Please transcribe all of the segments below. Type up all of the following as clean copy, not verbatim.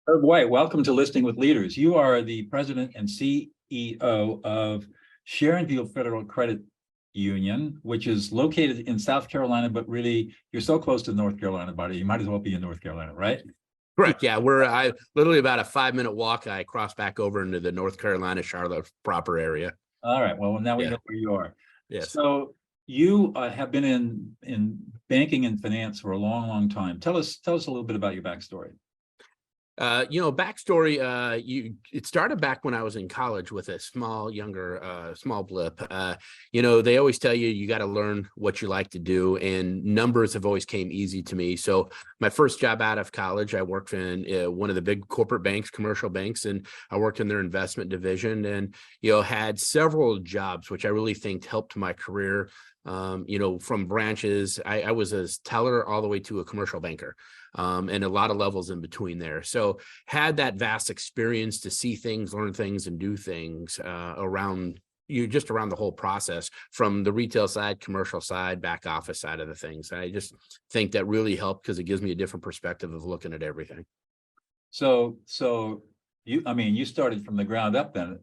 Herb White, welcome to Listening with Leaders. You are the president and CEO of Sharonview Federal Credit Union, which is located in South Carolina, but really you're so close to North Carolina, buddy. You might as well be in North Carolina, right? Correct. Yeah, we're literally about a 5-minute walk. I cross back over into the North Carolina, Charlotte proper area. All right. Well, now we Yeah. know where you are. Yes. So you have been in banking and finance for a long, long time. Tell us a little bit about your backstory. Backstory, it started back when I was in college with a small blip. They always tell you got to learn what you like to do, and numbers have always came easy to me. So my first job out of college, I worked in one of the big corporate banks, commercial banks, and I worked in their investment division, and, had several jobs, which I really think helped my career. From branches, I was a teller all the way to a commercial banker. And a lot of levels in between there. So had that vast experience to see things, learn things, and do things around the whole process, from the retail side, commercial side, back office side of the things. I just think that really helped because it gives me a different perspective of looking at everything. So you started from the ground up then.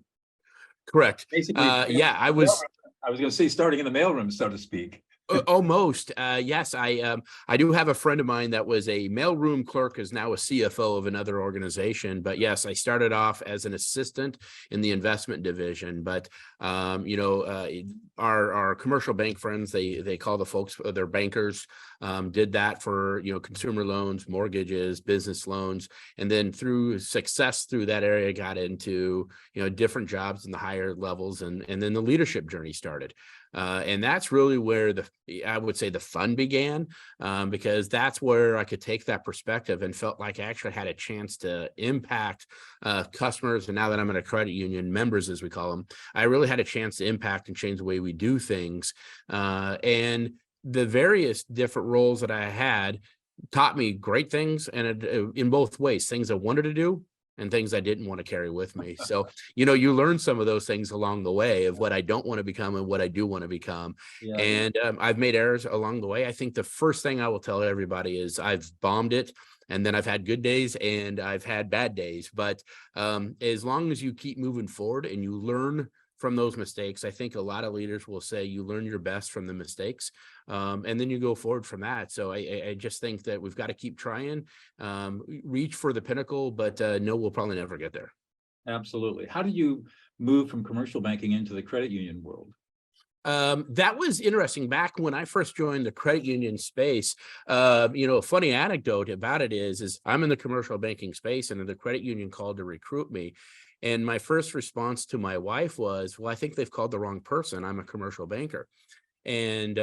Correct. Basically, I was going to say starting in the mailroom, so to speak. Almost. Yes, I do have a friend of mine that was a mailroom clerk, is now a CFO of another organization. But yes, I started off as an assistant in the investment division. But our commercial bank friends, they call the folks their bankers, did that for consumer loans, mortgages, business loans, and then through success through that area, got into different jobs in the higher levels, and then the leadership journey started. And that's really where I would say the fun began, because that's where I could take that perspective and felt like I actually had a chance to impact customers. And now that I'm in a credit union, members, as we call them, I really had a chance to impact and change the way we do things. And the various different roles that I had taught me great things, and in both ways, things I wanted to do and things I didn't want to carry with me. So, you learn some of those things along the way of what I don't want to become and what I do want to become. Yeah. And I've made errors along the way. I think the first thing I will tell everybody is I've bombed it, and then I've had good days and I've had bad days. But as long as you keep moving forward and you learn from those mistakes, I think a lot of leaders will say you learn your best from the mistakes, and then you go forward from that. So I just think that we've got to keep trying, reach for the pinnacle, but no, we'll probably never get there. Absolutely. How do you move from commercial banking into the credit union world? That was interesting. Back when I first joined the credit union space, a funny anecdote about it is I'm in the commercial banking space, and the credit union called to recruit me. And my first response to my wife was, well, I think they've called the wrong person. I'm a commercial banker. And,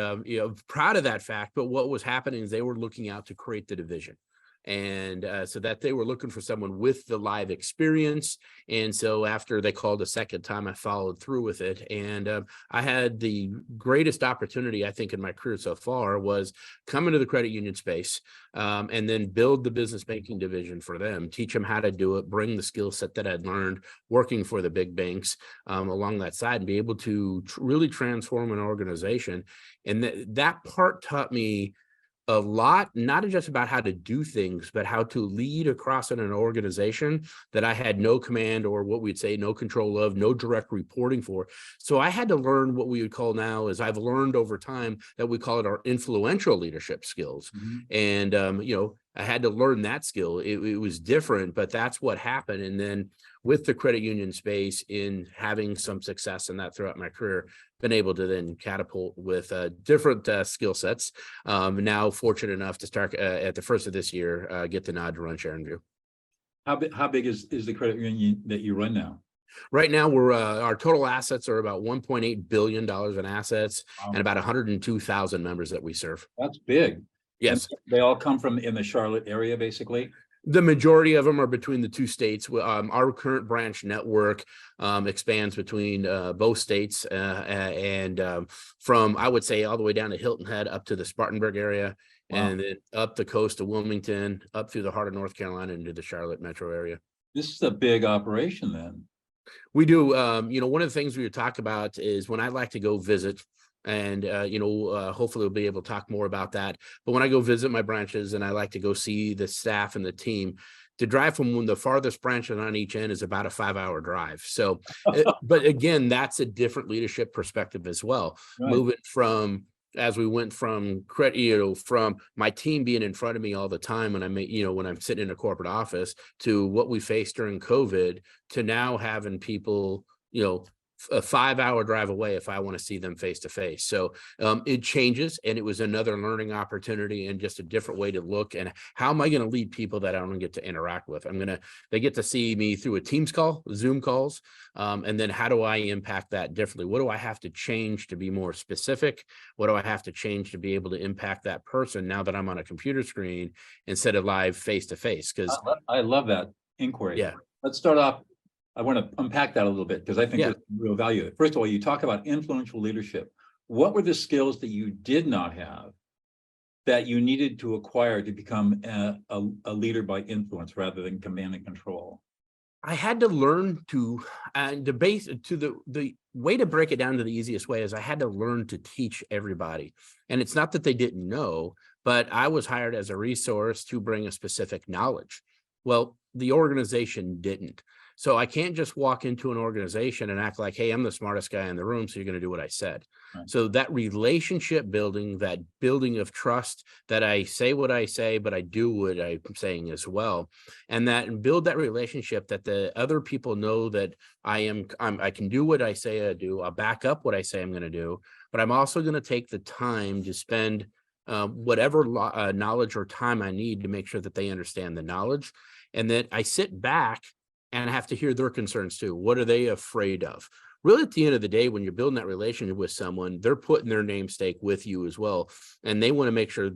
proud of that fact. But what was happening is they were looking out to create the division. And so that they were looking for someone with the live experience. And so after they called a second time, I followed through with it. And I had the greatest opportunity, I think, in my career so far, was come into the credit union space, and then build the business banking division for them, teach them how to do it, bring the skill set that I'd learned working for the big banks along that side, and be able to really transform an organization. And that part taught me a lot, not just about how to do things, but how to lead across in an organization that I had no command, or what we'd say no control of, no direct reporting for. So I had to learn what we would call now, is I've learned over time that we call it our influential leadership skills. Mm-hmm. And, I had to learn that skill. It was different, but that's what happened. And then with the credit union space, in having some success in that throughout my career, been able to then catapult with different skill sets. Now fortunate enough to start at the first of this year, get the nod to run Sharonview. How big is the credit union that you run now? Right now, we're our total assets are about $1.8 billion in assets. Wow. And about 102,000 members that we serve. That's big. Yes. And they all come from in the Charlotte area, basically? The majority of them are between the two states. Our current branch network expands between both states, and from, I would say, all the way down to Hilton Head up to the Spartanburg area. Wow. And then up the coast of Wilmington, up through the heart of North Carolina into the Charlotte metro area. This is a big operation then. We do. One of the things we would talk about is when I like to go visit, and, hopefully we'll be able to talk more about that. But when I go visit my branches and I like to go see the staff and the team, to drive from the farthest branch on each end is about a 5-hour drive. So, but again, that's a different leadership perspective as well. Right. Moving from, as we went from credit, from my team being in front of me all the time when when I'm sitting in a corporate office, to what we faced during COVID, to now having people, a 5-hour drive away if I want to see them face to face. So it changes, and it was another learning opportunity and just a different way to look. And how am I going to lead people that I don't get to interact with? They get to see me through a Teams call, Zoom calls. And then how do I impact that differently? What do I have to change to be more specific? What do I have to change to be able to impact that person now that I'm on a computer screen instead of live face to face? Because I love that inquiry. Yeah. Let's start off. I want to unpack that a little bit because I think Yeah. there's real value. First of all, you talk about influential leadership. What were the skills that you did not have that you needed to acquire to become a leader by influence rather than command and control? I had to learn to, and the way to break it down to the easiest way is I had to learn to teach everybody. And it's not that they didn't know, but I was hired as a resource to bring a specific knowledge. Well, the organization didn't. So I can't just walk into an organization and act like, hey, I'm the smartest guy in the room, so you're going to do what I said. Right. So that relationship building, that building of trust, that I say what I say, but I do what I'm saying as well. And build that relationship that the other people know that I can do what I say I do. I'll back up what I say I'm going to do, but I'm also going to take the time to spend whatever knowledge or time I need to make sure that they understand the knowledge. And that I sit back and I have to hear their concerns too. What are they afraid of? Really, at the end of the day, when you're building that relationship with someone, they're putting their namesake with you as well. And they want to make sure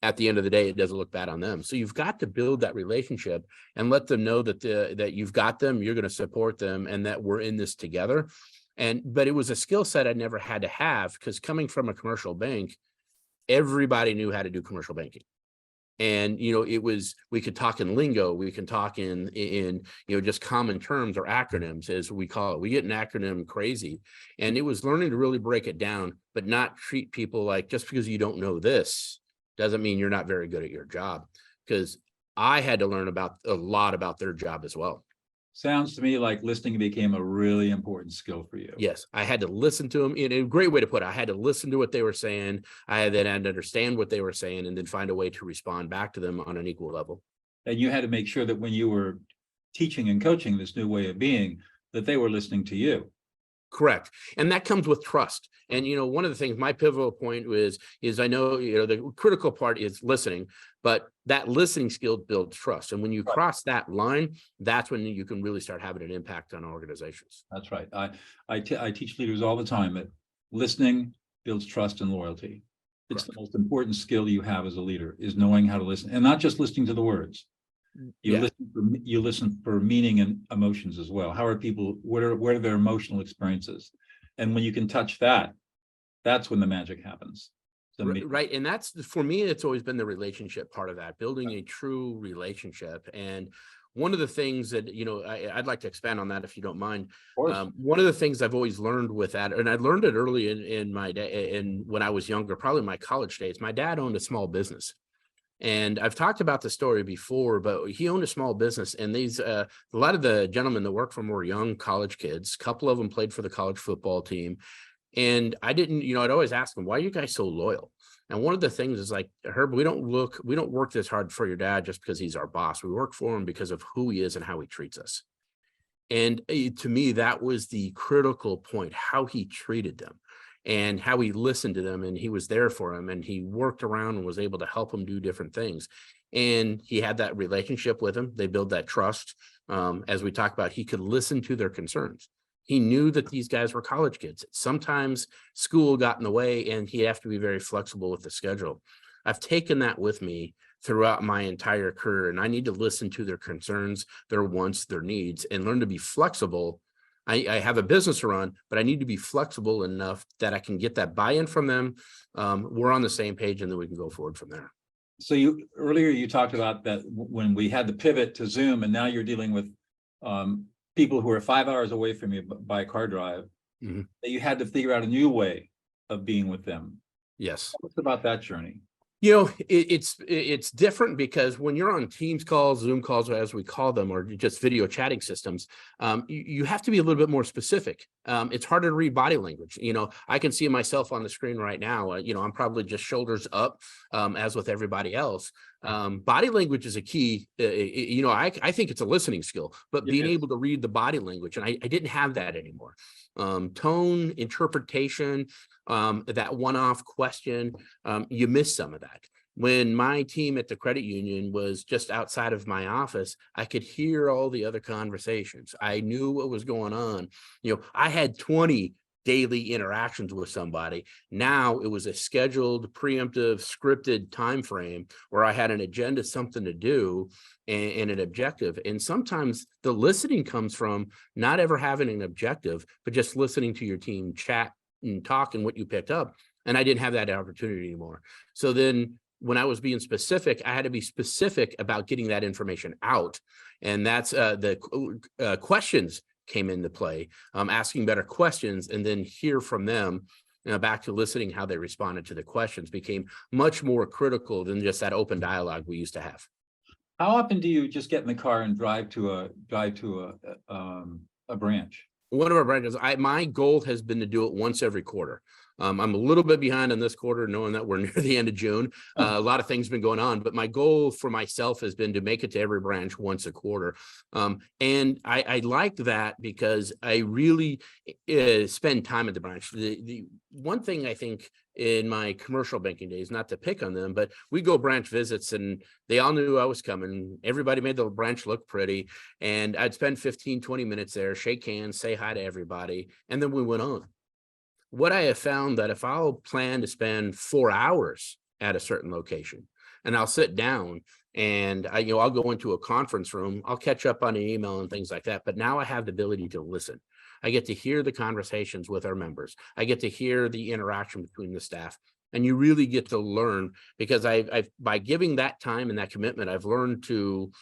at the end of the day, it doesn't look bad on them. So you've got to build that relationship and let them know that that you've got them, you're going to support them, and that we're in this together. But it was a skill set I never had to have, because coming from a commercial bank, everybody knew how to do commercial banking. And, we could talk in lingo, we can talk in just common terms or acronyms, as we call it. We get an acronym crazy. And it was learning to really break it down, but not treat people like, just because you don't know this doesn't mean you're not very good at your job. Because I had to learn a lot about their job as well. Sounds to me like listening became a really important skill for you. Yes, I had to listen to them. In a great way to put it, I had to listen to what they were saying. I had to understand what they were saying, and then find a way to respond back to them on an equal level. And you had to make sure that when you were teaching and coaching this new way of being, that they were listening to you. Correct. And that comes with trust. And, one of the things, my pivotal point is I know, the critical part is listening, but that listening skill builds trust. And when you cross that line, that's when you can really start having an impact on organizations. That's right. I teach leaders all the time that listening builds trust and loyalty. It's the most important skill you have as a leader, is knowing how to listen, and not just listening to the words. You listen for meaning and emotions as well. How are people, what are their emotional experiences? And when you can touch that, that's when the magic happens. Right. And that's, for me, it's always been the relationship part of that, building a true relationship. And one of the things that, I'd like to expand on that, if you don't mind. One of the things I've always learned with that, and I learned it early in my day, and when I was younger, probably my college days, my dad owned a small business. And I've talked about the story before, but he owned a small business, and a lot of the gentlemen that worked for him were young college kids. A couple of them played for the college football team. And I didn't, I'd always ask them, why are you guys so loyal? And one of the things is like, Herb, we don't work this hard for your dad just because he's our boss. We work for him because of who he is and how he treats us. And to me, that was the critical point, how he treated them. And how he listened to them, and he was there for him, and he worked around and was able to help him do different things. And he had that relationship with him. They built that trust. As we talked about, he could listen to their concerns. He knew that these guys were college kids. Sometimes school got in the way, and he'd have to be very flexible with the schedule. I've taken that with me throughout my entire career, and I need to listen to their concerns, their wants, their needs, and learn to be flexible. I have a business to run, but I need to be flexible enough that I can get that buy-in from them. We're on the same page, and then we can go forward from there. So earlier you talked about that when we had the pivot to Zoom, and now you're dealing with people who are 5 hours away from you by car drive, that you had to figure out a new way of being with them. Yes. What's about that journey? It's different because when you're on Teams calls, Zoom calls, as we call them, or just video chatting systems, you have to be a little bit more specific. It's harder to read body language. I can see myself on the screen right now. I'm probably just shoulders up, as with everybody else. Body language is a key. I think it's a listening skill, but being able to read the body language, and I didn't have that anymore. Tone, interpretation, that one-off question, you miss some of that. When my team at the credit union was just outside of my office, I could hear all the other conversations. I knew what was going on. I had 20 daily interactions with somebody. Now it was a scheduled, preemptive, scripted time frame where I had an agenda, something to do, and an objective. And sometimes the listening comes from not ever having an objective, but just listening to your team chat and talk and what you picked up. And I didn't have that opportunity anymore. So then when I was being specific, I had to be specific about getting that information out. And that's the questions came into play, asking better questions, and then hear from them. Back to listening, how they responded to the questions became much more critical than just that open dialogue we used to have. How often do you just get in the car and drive to a branch? One of our branches, my goal has been to do it once every quarter. I'm a little bit behind on this quarter, knowing that we're near the end of June. A lot of things have been going on, but my goal for myself has been to make it to every branch once a quarter. And I like that because I really spend time at the branch. The one thing I think in my commercial banking days, not to pick on them, but we go branch visits and they all knew I was coming. Everybody made the branch look pretty. And I'd spend 15, 20 minutes there, shake hands, say hi to everybody. And then we went on. What I have found that if I'll plan to spend 4 hours at a certain location and I'll sit down and I'll go into a conference room, I'll catch up on an email and things like that. But now I have the ability to listen. I get to hear the conversations with our members. I get to hear the interaction between the staff, and you really get to learn because I've by giving that time and that commitment, I've learned to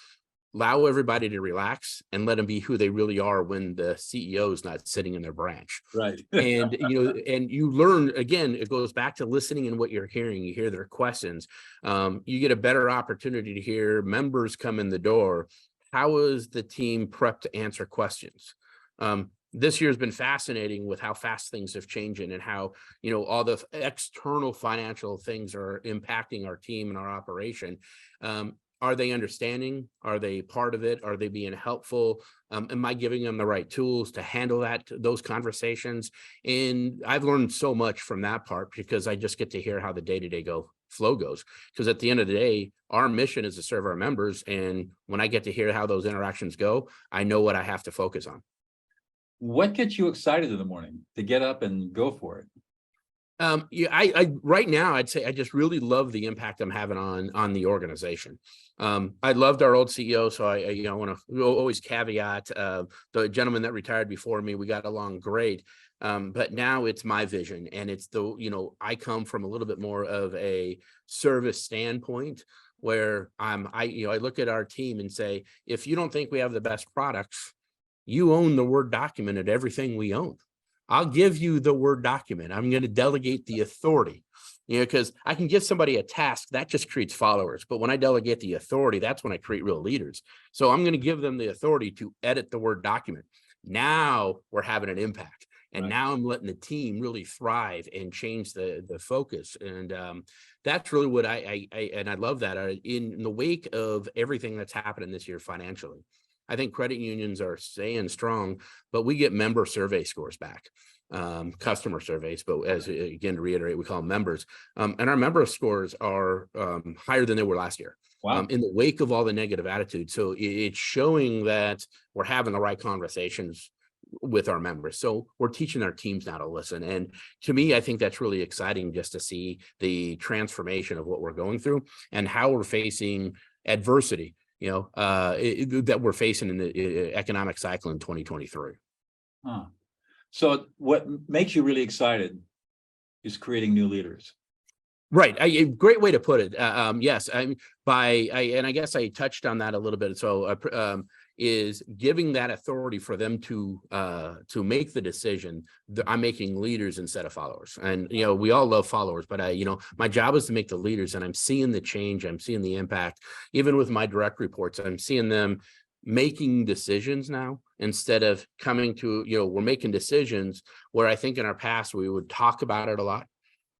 allow everybody to relax and let them be who they really are when the CEO is not sitting in their branch. Right. And, and you learn, again, it goes back to listening and what you're hearing. You hear their questions. You get a better opportunity to hear members come in the door. How is the team prepped to answer questions? This year has been fascinating with how fast things have changed and how, all the external financial things are impacting our team and our operation. Are they understanding? Are they part of it? Are they being helpful? Am I giving them the right tools to handle those conversations? And I've learned so much from that part because I just get to hear how the day-to-day flow goes. Because at the end of the day, our mission is to serve our members. And when I get to hear how those interactions go, I know what I have to focus on. What gets you excited in the morning to get up and go for it? I right now I'd say I just really love the impact I'm having on the organization. I loved our old CEO, so I want to always caveat the gentleman that retired before me. We got along great, but now it's my vision, and it's I come from a little bit more of a service standpoint where I look at our team and say, if you don't think we have the best products, you own the Word document at everything we own. I'll give you the Word document. I'm going to delegate the authority, because I can give somebody a task that just creates followers. But when I delegate the authority, that's when I create real leaders. So I'm going to give them the authority to edit the Word document. Now we're having an impact. And now I'm letting the team really thrive and change the focus. And that's really what I love that. In the wake of everything that's happening this year financially, I think credit unions are staying strong, but we get member survey scores back, customer surveys. But again, to reiterate, we call them members. And our member scores are higher than they were last year. Wow. In the wake of all the negative attitude. So it's showing that we're having the right conversations with our members. So we're teaching our teams now to listen. And to me, I think that's really exciting just to see the transformation of what we're going through and how we're facing adversity, that we're facing in the economic cycle in 2023. So what makes you really excited is creating new leaders. Right. A great way to put it. Yes. And I guess I touched on that a little bit. So, is giving that authority for them to make the decision. I'm making leaders instead of followers. And, you know, we all love followers, but you know, my job is to make the leaders, and I'm seeing the change. I'm seeing the impact. Even with my direct reports, I'm seeing them making decisions now instead of coming to, you know, we're making decisions where I think in our past we would talk about it a lot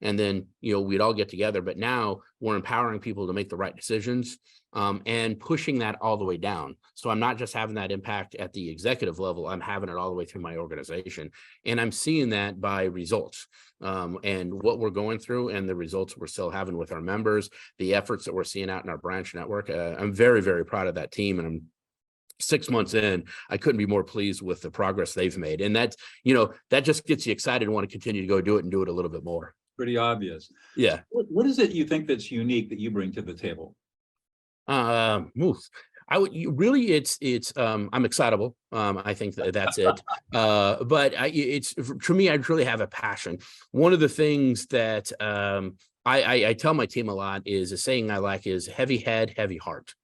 and then, you know, we'd all get together, but now we're empowering people to make the right decisions and pushing that all the way down. So I'm not just having that impact at the executive level, I'm having it all the way through my organization. And I'm seeing that by results and what we're going through and the results we're still having with our members, the efforts that we're seeing out in our branch network. I'm very, very proud of that team, and I'm 6 months in, I couldn't be more pleased with the progress they've made. And that's, you know, that just gets you excited and want to continue to go do it and do it a little bit more. Pretty obvious. Yeah. What is it you think that's unique that you bring to the table? Really, it's I'm excitable. I think that's it. But it's for me, I really have a passion. One of the things that I tell my team a lot is a saying I like is heavy head, heavy heart.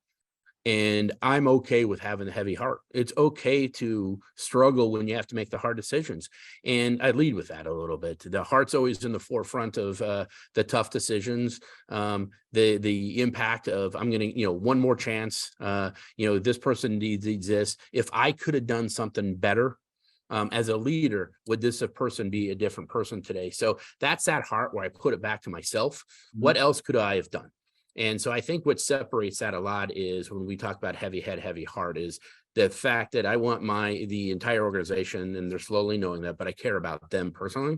And I'm okay with having a heavy heart. It's okay to struggle when you have to make the hard decisions. And I lead with that a little bit. The heart's always in the forefront of the tough decisions, the impact of I'm going to, you know, one more chance, you know, this person needs this. If I could have done something better as a leader, would this person be a different person today? So that's that heart where I put it back to myself. What else could I have done? And so I think what separates that a lot is when we talk about heavy head, heavy heart is the fact that I want the entire organization, and they're slowly knowing that, but I care about them personally.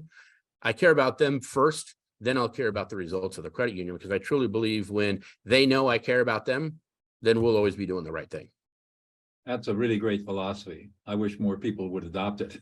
I care about them first, then I'll care about the results of the credit union, because I truly believe when they know I care about them, then we'll always be doing the right thing. That's a really great philosophy. I wish more people would adopt it.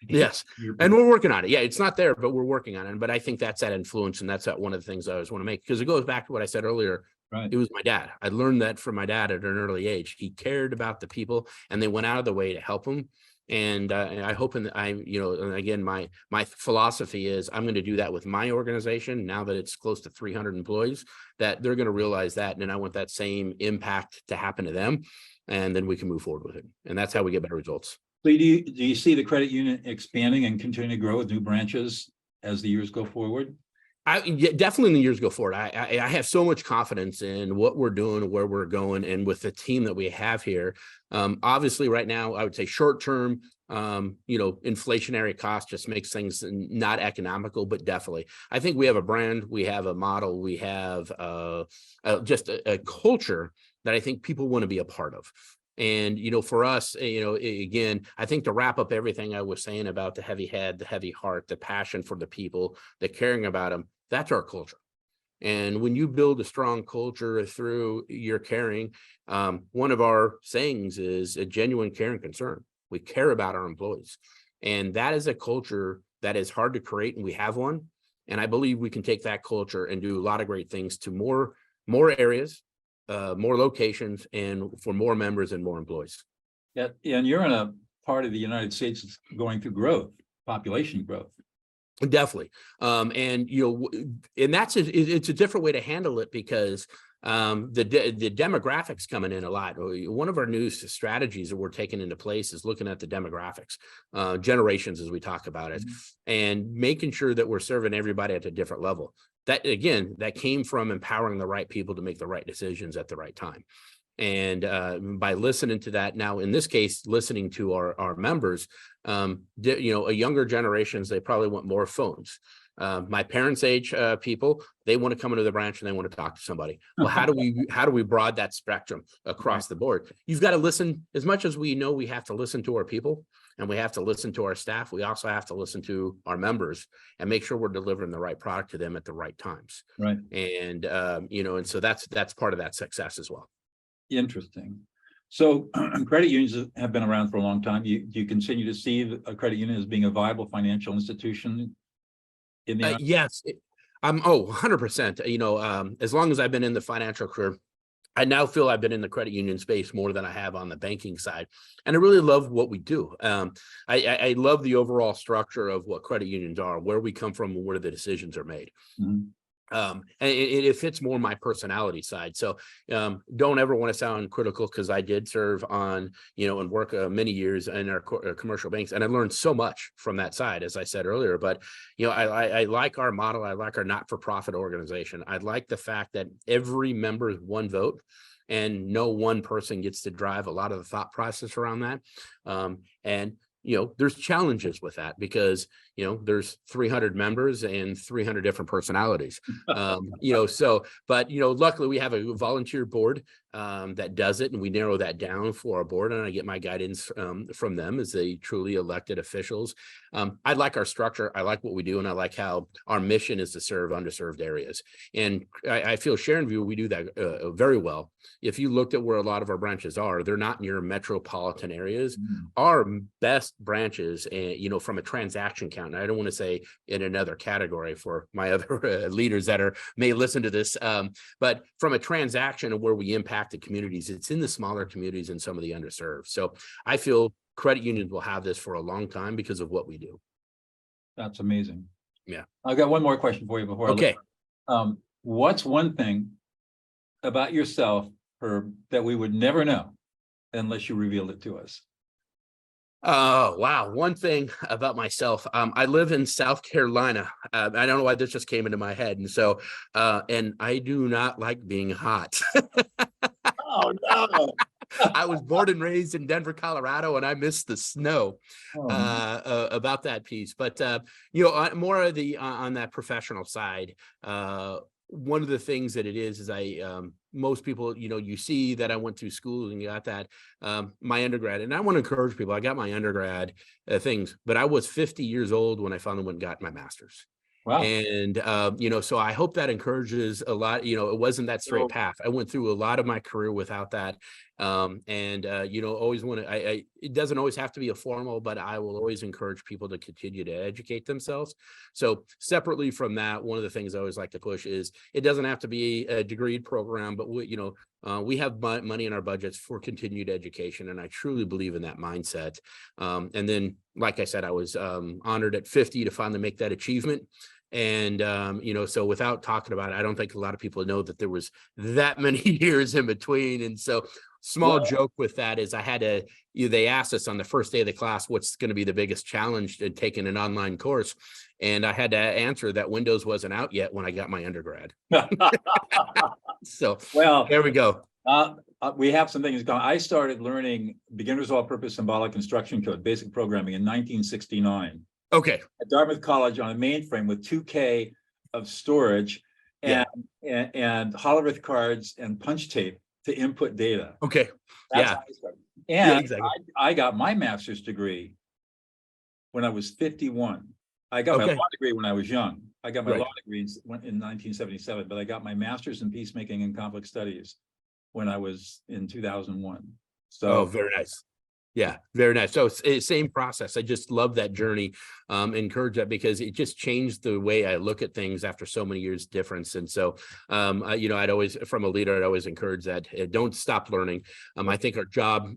Yes. And we're working on it. Yeah, it's not there, but we're working on it. But I think that's that influence. And that's one of the things I always want to make, because it goes back to what I said earlier. Right. It was my dad. I learned that from my dad at an early age. He cared about the people and they went out of the way to help him. And I hope, and again, my philosophy is I'm going to do that with my organization now that it's close to 300 employees, that they're going to realize that. And I want that same impact to happen to them. And then we can move forward with it. And that's how we get better results. So do you see the credit union expanding and continuing to grow with new branches as the years go forward? Definitely in the years go forward. I have so much confidence in what we're doing, where we're going, and with the team that we have here. Obviously, right now, I would say short term, inflationary cost just makes things not economical, but definitely, I think we have a brand, we have a model, we have just a culture that I think people want to be a part of. And, for us, again, I think to wrap up everything I was saying about the heavy head, the heavy heart, the passion for the people, the caring about them, that's our culture. And when you build a strong culture through your caring, one of our sayings is a genuine care and concern. We care about our employees. And that is a culture that is hard to create, and we have one. And I believe we can take that culture and do a lot of great things to more areas, more locations, and for more members and more employees. Yeah, and you're in a part of the United States that's going through growth, population growth. Definitely. And that's it's a different way to handle it, because the demographics coming in a lot. One of our new strategies that we're taking into place is looking at the demographics, generations as we talk about it, and making sure that we're serving everybody at a different level. That, again, that came from empowering the right people to make the right decisions at the right time. And by listening to that, now in this case, listening to our members, a younger generations, they probably want more phones. My parents' age people, they want to come into the branch and they want to talk to somebody. Well, how do we broaden that spectrum across the board? You've got to listen. As much as we know we have to listen to our people and we have to listen to our staff, we also have to listen to our members and make sure we're delivering the right product to them at the right times. Right. And and so that's part of that success as well. Interesting. So credit unions have been around for a long time. Do you continue to see a credit union as being a viable financial institution in the yes. 100%. As long as I've been in the financial career, I now feel I've been in the credit union space more than I have on the banking side. And I really love what we do. I love the overall structure of what credit unions are, where we come from, and where the decisions are made. And it fits more my personality side. So don't ever want to sound critical, because I did serve on, and work many years in our commercial banks, and I learned so much from that side, as I said earlier. But I like our model. I like our not-for-profit organization. I like the fact that every member is one vote, and no one person gets to drive a lot of the thought process around that. And there's challenges with that, because there's 300 members and 300 different personalities. But luckily we have a volunteer board that does it, and we narrow that down for our board, and I get my guidance from them as they truly elected officials. I like our structure. I like what we do, and I like how our mission is to serve underserved areas. And I feel Sharonview, we do that very well. If you looked at where a lot of our branches are, they're not near metropolitan areas. Our best branches, from a transaction count, and I don't want to say in another category for my other leaders that may listen to this, but from a transaction of where we impact the communities, it's in the smaller communities and some of the underserved. So I feel credit unions will have this for a long time because of what we do. That's amazing. Yeah. I've got one more question for you before. Okay. What's one thing about yourself, Herb, that we would never know unless you revealed it to us? Oh, wow. One thing about myself, I live in South Carolina. I don't know why this just came into my head. And so, and I do not like being hot. Oh, no. I was born and raised in Denver, Colorado, and I miss the snow about that piece. But, more of the on that professional side, one of the things that it is most people, you see that I went through school and got that, my undergrad, and I want to encourage people, I got my undergrad things, but I was 50 years old when I finally went and got my master's. Wow. And, so I hope that encourages a lot. It wasn't that straight path. I went through a lot of my career without that. Always want to, it doesn't always have to be a formal, but I will always encourage people to continue to educate themselves. So separately from that, one of the things I always like to push is it doesn't have to be a degreed program, but we have money in our budgets for continued education. And I truly believe in that mindset. And then, like I said, I was honored at 50 to finally make that achievement. And, so without talking about it, I don't think a lot of people know that there was that many years in between. And so small joke with that is I had to, they asked us on the first day of the class, what's going to be the biggest challenge in taking an online course? And I had to answer that Windows wasn't out yet when I got my undergrad. So there we go. We have some things going. I started learning beginner's all-purpose symbolic instruction code, basic programming in 1969. Okay. At Dartmouth College on a mainframe with 2K of storage and holograph cards and punch tape to input data. Okay. That's how I started. And exactly. I got my master's degree when I was 51. I got my law degree when I was young. I got my law degree in 1977, but I got my master's in peacemaking and conflict studies when I was in 2001. So very nice. Yeah, very nice. So same process. I just love that journey. Encourage that because it just changed the way I look at things after so many years difference. And so, I'd always, from a leader, I'd always encourage that don't stop learning. I think our job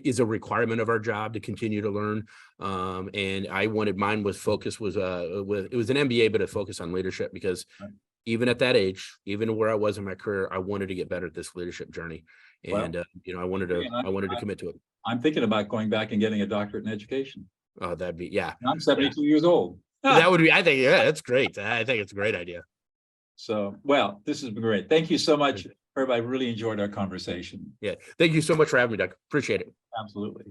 is a requirement of our job to continue to learn. And I wanted mine was focus was it was an MBA, but a focus on leadership because even at that age, even where I was in my career, I wanted to get better at this leadership journey. And, I wanted to commit to it. I'm thinking about going back and getting a doctorate in education. Oh, that'd be, I'm 72 years old. That would be, I think, that's great. I think it's a great idea. So, well, this has been great. Thank you so much, Herb. I really enjoyed our conversation. Yeah. Thank you so much for having me, Doug. Appreciate it. Absolutely.